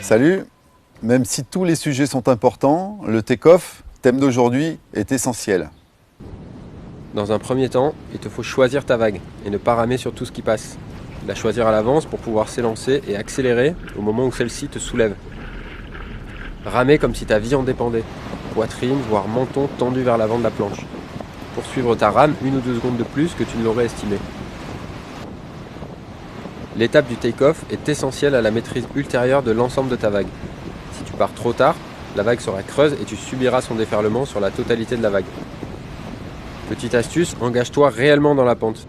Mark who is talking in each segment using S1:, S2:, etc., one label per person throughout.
S1: Salut! Même si tous les sujets sont importants, le take-off, thème d'aujourd'hui, est essentiel.
S2: Dans un premier temps, il te faut choisir ta vague et ne pas ramer sur tout ce qui passe. La choisir à l'avance pour pouvoir s'élancer et accélérer au moment où celle-ci te soulève. Ramer comme si ta vie en dépendait, poitrine voire menton tendu vers l'avant de la planche. Poursuivre ta rame 1 ou 2 secondes de plus que tu ne l'aurais estimé. L'étape du take-off est essentielle à la maîtrise ultérieure de l'ensemble de ta vague. Si tu pars trop tard, la vague sera creuse et tu subiras son déferlement sur la totalité de la vague. Petite astuce, engage-toi réellement dans la pente.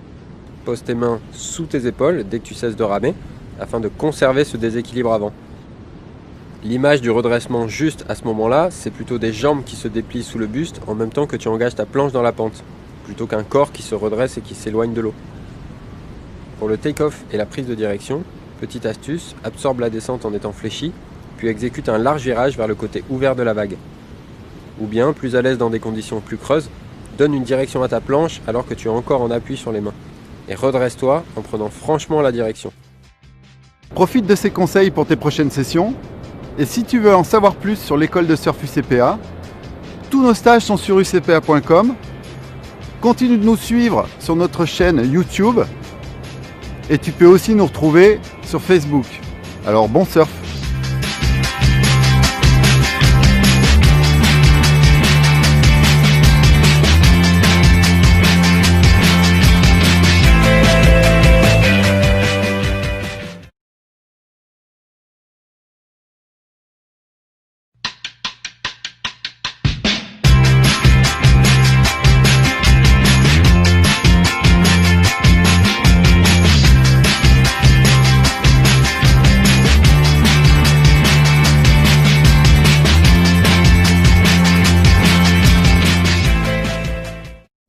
S2: Pose tes mains sous tes épaules dès que tu cesses de ramer, afin de conserver ce déséquilibre avant. L'image du redressement juste à ce moment-là, c'est plutôt des jambes qui se déplient sous le buste en même temps que tu engages ta planche dans la pente, plutôt qu'un corps qui se redresse et qui s'éloigne de l'eau. Pour le take-off et la prise de direction, petite astuce, absorbe la descente en étant fléchi, puis exécute un large virage vers le côté ouvert de la vague. Ou bien, plus à l'aise dans des conditions plus creuses, donne une direction à ta planche alors que tu es encore en appui sur les mains. Et redresse-toi en prenant franchement la direction.
S1: Profite de ces conseils pour tes prochaines sessions. Et si tu veux en savoir plus sur l'école de surf UCPA, tous nos stages sont sur ucpa.com. Continue de nous suivre sur notre chaîne YouTube. Et tu peux aussi nous retrouver sur Facebook. Alors bon surf!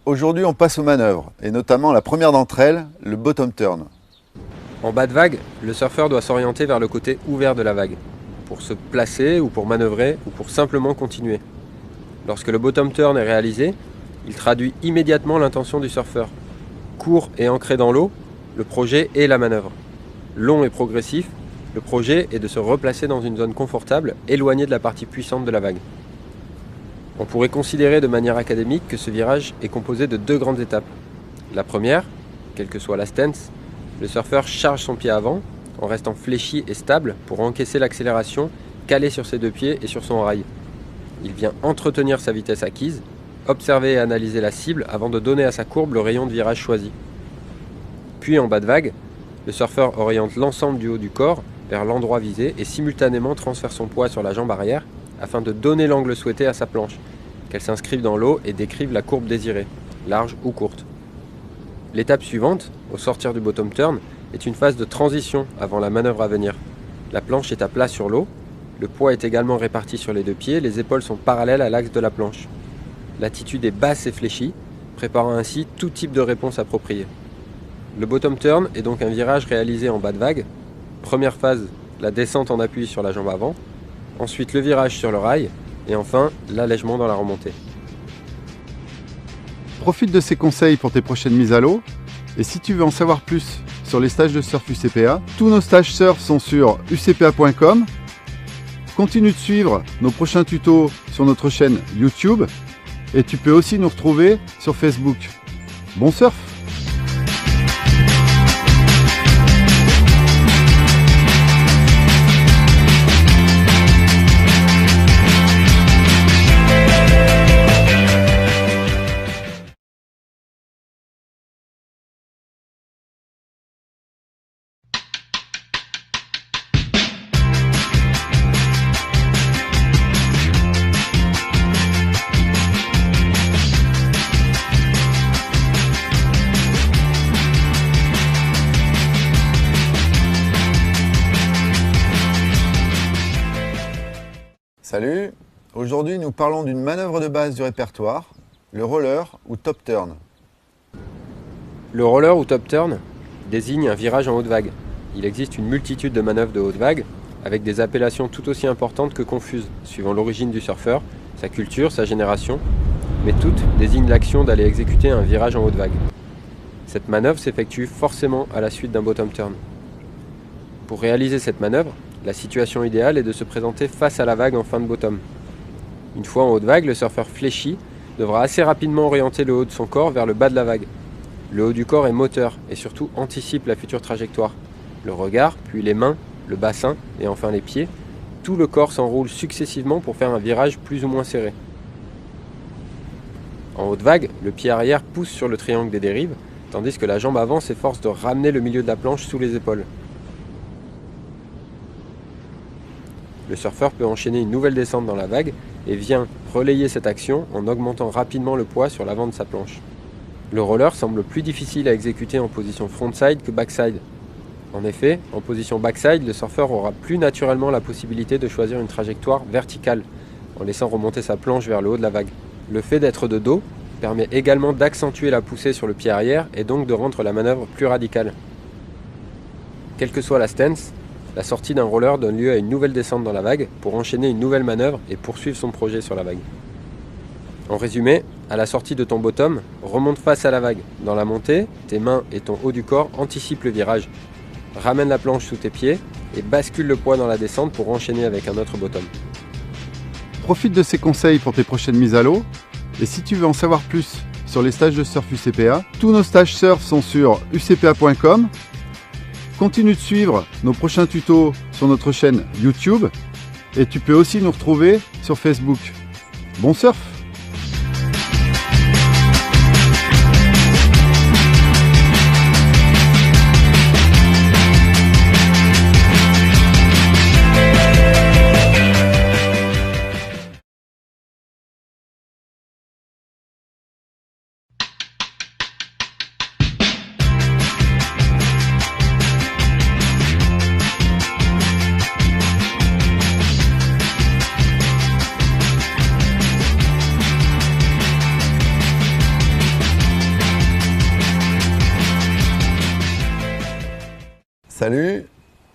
S1: Aujourd'hui, on passe aux manœuvres, et notamment la première d'entre elles, le bottom turn.
S2: En bas de vague, le surfeur doit s'orienter vers le côté ouvert de la vague, pour se placer ou pour manœuvrer ou pour simplement continuer. Lorsque le bottom turn est réalisé, il traduit immédiatement l'intention du surfeur. Court et ancré dans l'eau, le projet est la manœuvre. Long et progressif, le projet est de se replacer dans une zone confortable, éloignée de la partie puissante de la vague. On pourrait considérer de manière académique que ce virage est composé de 2 grandes étapes. La première, quelle que soit la stance, le surfeur charge son pied avant en restant fléchi et stable pour encaisser l'accélération calée sur ses 2 pieds et sur son rail. Il vient entretenir sa vitesse acquise, observer et analyser la cible avant de donner à sa courbe le rayon de virage choisi. Puis en bas de vague, le surfeur oriente l'ensemble du haut du corps vers l'endroit visé et simultanément transfère son poids sur la jambe arrière afin de donner l'angle souhaité à sa planche, qu'elle s'inscrive dans l'eau et décrive la courbe désirée, large ou courte. L'étape suivante, au sortir du bottom turn, est une phase de transition avant la manœuvre à venir. La planche est à plat sur l'eau, le poids est également réparti sur les 2 pieds, les épaules sont parallèles à l'axe de la planche. L'attitude est basse et fléchie, préparant ainsi tout type de réponse appropriée. Le bottom turn est donc un virage réalisé en bas de vague. Première phase, la descente en appui sur la jambe avant, ensuite le virage sur le rail, et enfin l'allègement dans la remontée.
S1: Profite de ces conseils pour tes prochaines mises à l'eau. Et si tu veux en savoir plus sur les stages de surf UCPA, tous nos stages surf sont sur ucpa.com. Continue de suivre nos prochains tutos sur notre chaîne YouTube. Et tu peux aussi nous retrouver sur Facebook. Bon surf! Salut! Aujourd'hui, nous parlons d'une manœuvre de base du répertoire, le roller ou top turn.
S2: Le roller ou top turn désigne un virage en haute vague. Il existe une multitude de manœuvres de haute vague, avec des appellations tout aussi importantes que confuses, suivant l'origine du surfeur, sa culture, sa génération, mais toutes désignent l'action d'aller exécuter un virage en haute vague. Cette manœuvre s'effectue forcément à la suite d'un bottom turn. Pour réaliser cette manœuvre, la situation idéale est de se présenter face à la vague en fin de bottom. Une fois en haut de vague, le surfeur fléchi devra assez rapidement orienter le haut de son corps vers le bas de la vague. Le haut du corps est moteur et surtout anticipe la future trajectoire. Le regard, puis les mains, le bassin et enfin les pieds, tout le corps s'enroule successivement pour faire un virage plus ou moins serré. En haut de vague, le pied arrière pousse sur le triangle des dérives, tandis que la jambe avant s'efforce de ramener le milieu de la planche sous les épaules. Le surfeur peut enchaîner une nouvelle descente dans la vague et vient relayer cette action en augmentant rapidement le poids sur l'avant de sa planche. Le roller semble plus difficile à exécuter en position frontside que backside. En effet, en position backside, le surfeur aura plus naturellement la possibilité de choisir une trajectoire verticale, en laissant remonter sa planche vers le haut de la vague. Le fait d'être de dos permet également d'accentuer la poussée sur le pied arrière et donc de rendre la manœuvre plus radicale. Quelle que soit la stance, la sortie d'un roller donne lieu à une nouvelle descente dans la vague pour enchaîner une nouvelle manœuvre et poursuivre son projet sur la vague. En résumé, à la sortie de ton bottom, remonte face à la vague. Dans la montée, tes mains et ton haut du corps anticipent le virage. Ramène la planche sous tes pieds et bascule le poids dans la descente pour enchaîner avec un autre bottom.
S1: Profite de ces conseils pour tes prochaines mises à l'eau. Et si tu veux en savoir plus sur les stages de surf UCPA, tous nos stages surf sont sur ucpa.com. Continue de suivre nos prochains tutos sur notre chaîne YouTube et tu peux aussi nous retrouver sur Facebook. Bon surf!
S3: Salut,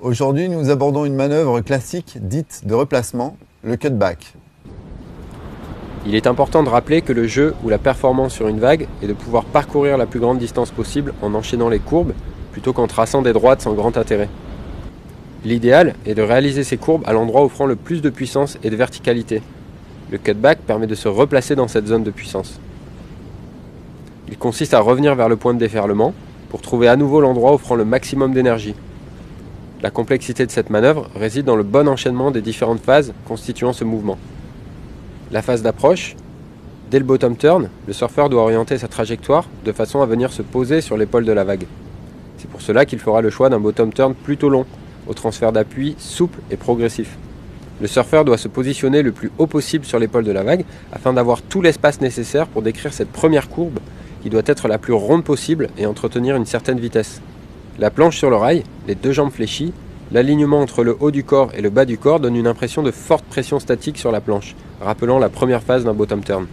S3: aujourd'hui nous abordons une manœuvre classique dite de replacement, le cutback.
S2: Il est important de rappeler que le jeu ou la performance sur une vague est de pouvoir parcourir la plus grande distance possible en enchaînant les courbes plutôt qu'en traçant des droites sans grand intérêt. L'idéal est de réaliser ces courbes à l'endroit offrant le plus de puissance et de verticalité. Le cutback permet de se replacer dans cette zone de puissance. Il consiste à revenir vers le point de déferlement pour trouver à nouveau l'endroit offrant le maximum d'énergie. La complexité de cette manœuvre réside dans le bon enchaînement des différentes phases constituant ce mouvement. La phase d'approche, dès le bottom turn, le surfeur doit orienter sa trajectoire de façon à venir se poser sur l'épaule de la vague. C'est pour cela qu'il fera le choix d'un bottom turn plutôt long, au transfert d'appui souple et progressif. Le surfeur doit se positionner le plus haut possible sur l'épaule de la vague afin d'avoir tout l'espace nécessaire pour décrire cette première courbe qui doit être la plus ronde possible et entretenir une certaine vitesse. La planche sur le rail, les deux jambes fléchies, l'alignement entre le haut du corps et le bas du corps donne une impression de forte pression statique sur la planche, rappelant la première phase d'un bottom turn.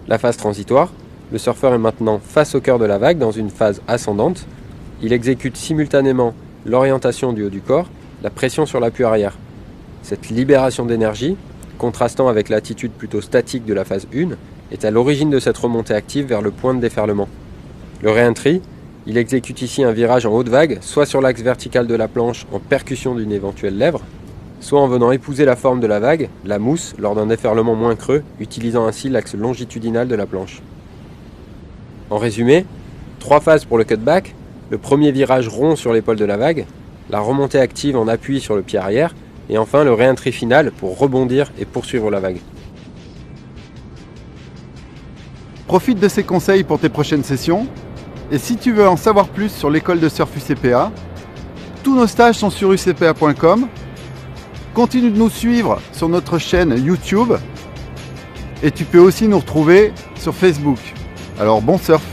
S2: La phase transitoire, le surfeur est maintenant face au cœur de la vague dans une phase ascendante. Il exécute simultanément l'orientation du haut du corps, la pression sur l'appui arrière. Cette libération d'énergie, contrastant avec l'attitude plutôt statique de la phase 1, est à l'origine de cette remontée active vers le point de déferlement. Le re-entry, il exécute ici un virage en haute vague, soit sur l'axe vertical de la planche en percussion d'une éventuelle lèvre, soit en venant épouser la forme de la vague, la mousse, lors d'un déferlement moins creux, utilisant ainsi l'axe longitudinal de la planche. En résumé, 3 phases pour le cutback, le premier virage rond sur l'épaule de la vague, la remontée active en appui sur le pied arrière, et enfin le re-entry final pour rebondir et poursuivre la vague.
S1: Profite de ces conseils pour tes prochaines sessions. Et si tu veux en savoir plus sur l'école de surf UCPA, tous nos stages sont sur ucpa.com. Continue de nous suivre sur notre chaîne YouTube. Et tu peux aussi nous retrouver sur Facebook. Alors bon surf!